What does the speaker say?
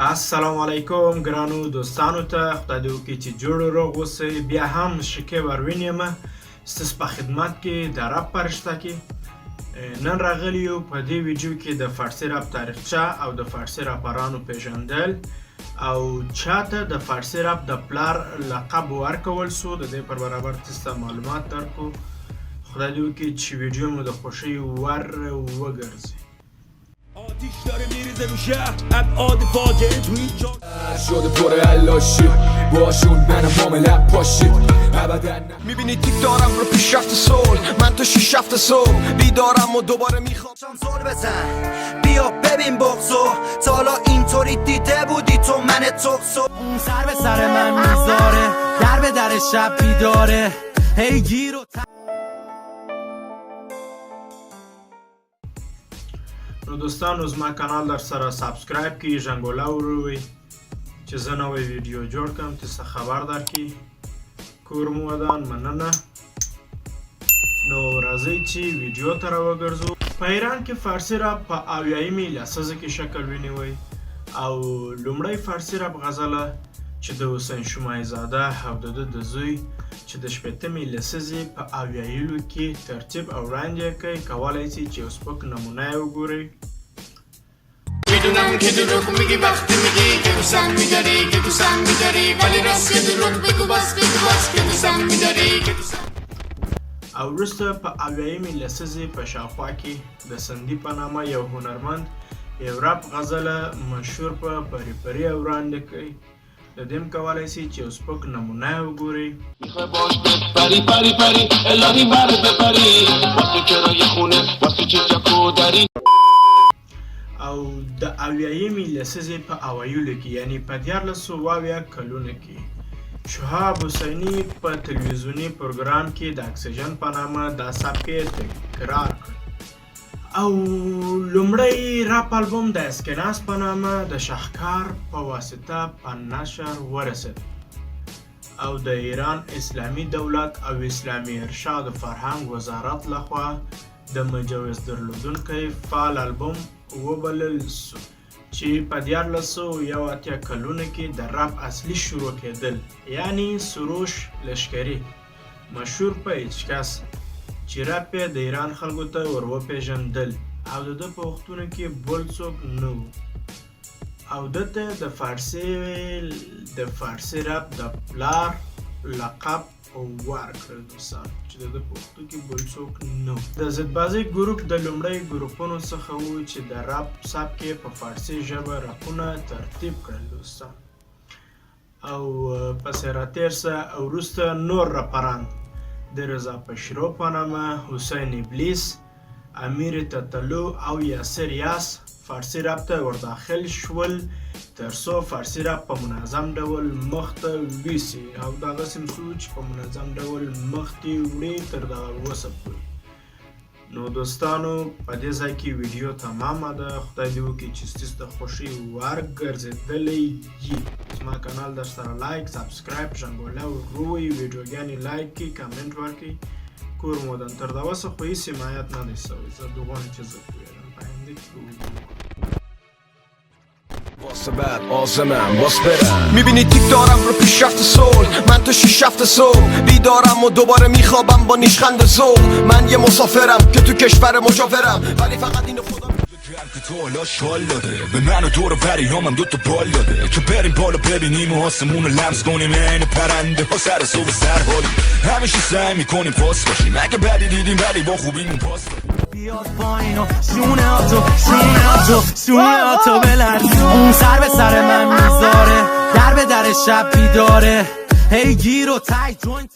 السلام علیکم ګرانو دوستانو ته خدای دې وکړي چې جوړ او روغ اوسئ. بیا هم شکې وروینیم ستاسو په خدمت کې د رپ پرشته کې نن راغلی یو په دې ویډیو کې د فارسی رپ تاریخچه او د فارسی راپرانو پیژندل او چاته د فارسی رپ د پلار لقب ورکول سو. د دې پر برابر تاسو معلومات درکو. خدای دې وکړي چې ویډیو مو د خوښۍ ور وګرځي. آتیش داره میریزه رو شهر ابعاد فاجعه تو این جا شده پر علاشی باشون منم معاملت پاشی میبینی تیک دارم رو پیشرفت سول من تو 6-7 صبح بیدارم و دوباره میخوام زل بزن بیا ببین بغضو تا حالا اینطوری دیده بودی تو من تخصو اون سر به سر من میذاره در به در شب بیداره هی گیر و نو دوستانو زما کانال در سره سابسکرایب کی ژنګوله وروي چې زه نوې ویډیو جوړ کړم تاسو خبر درکړي. کور مو ودان مننه. نو راځئ چې ویډیو ته راوګرځو. په ایران کې فارسی رپ په اویایمې لسیزه کې شکل ونیوی او لومړی فارسی رپ غزله چې د حسین شمایي زاده او د ده د زوی چې د شپېتمې لسیزې په اویایلو کې ترتیب او وړاندې کوي. کولی شئ چې یو سپک نمونه یې وګورئ. میدونم که دروغ میگی وقتی میگی که دوستم میداری که دوستم میداری ولی راست که دروغ بگو باز که دوستم میداری که دوستم. او وروسته په اویایمې لسیزې په شاوخوا کې د سندي په نامه یو هنرمند یو رپ غزله مشهور په پری پری وړاندې کوي. د دې هم کولی شئ چې یو سپک نمونه یې وګورئ. میخوای باش بپری پری پری الهی بره بپری واسه کرایه خونه واسه چه جکو داری. او د اویایمې لسیزې په اوایلو کې یعنی په 1400 کلونو کې شهاب حسیني په تلویزیوني پروګرام کې د اکسیجن په نامه دا سبک تکرار کړ او لومړی راپ البوم د اسکناس په نامه د شاهکار په واسطه په نشر ورسید او د ایران اسلامي دولت او اسلامي ارشاد و فرهنګ وزارت لخوا د مجوز درلودونکی فعال البوم وبلل سو چې په 1481 کلونو کې د رپ اصلي شروع کېدل یعنی سروش لشکري مشهور په هیچکس چې رپ یې د ایران خلکو ته ور وپېژندل او د ده په وختونو کې بل څوک نه و او ده ته د فارسي رپ د پلار لقب ورکړل دوستان چې د ده په وختو کې بل څوک نه و. د ضدبازۍ ګروپ د لومړی ګروپونو څخه و چې د رپ سبک یې په فارسي ژبه رپونه ترتیب کړل دوستان. او پسې راتېر سه وروسته نور رپران د رضا پشرو په نامه حسین ابلیس امیر تتلو او یاسر یاس فارسی رپ ته ورداخل شول تر څو فارسی رپ په منظم ډول مخ ته ویسي او دغسې څو چې په منظم ډول مخ ته وړي تر دغه وسه پورې. نو دوستانو په دې ځای کې ویډیو تمامه ده. خدای دې وکړي چې ستاسو د خوښۍ وړ ګرځېدلی وي. زما کانال در سره لایک سابسکرایب ژنګوله وروئ ویډیوګانې لایک کړئ کمنټ ورکړئ. کور مو ودان تر دا وسه خو هېڅ حمایت نه دی سوی. زه دوغواړم چې زه پوهېږم په آینده کې واسه بعد آزمم واس برم میبینی تیک دارم رو پیشرفت سول من تو 6-7 صبح بیدارم و دوباره میخوابم با نیشخند ذوق من یه مسافرم که تو کشور مجاورم ولی فقط اینو خدا تو حالا شال داده به من و دور پریامم دوتا بال داده که بریم بالا ببینیم و آسمون رو لمس کنیم این پرنده ها سر صبح سر حالی همیشه سعی میکنیم پاس باشیم اگه بدی دیدیم ولی با خوبیمون پاس دادیم. بیاد پایین و شونه آتو بلرز اون سر به سر من میذاره در به در شب بیداره هی گیر و تای جوینت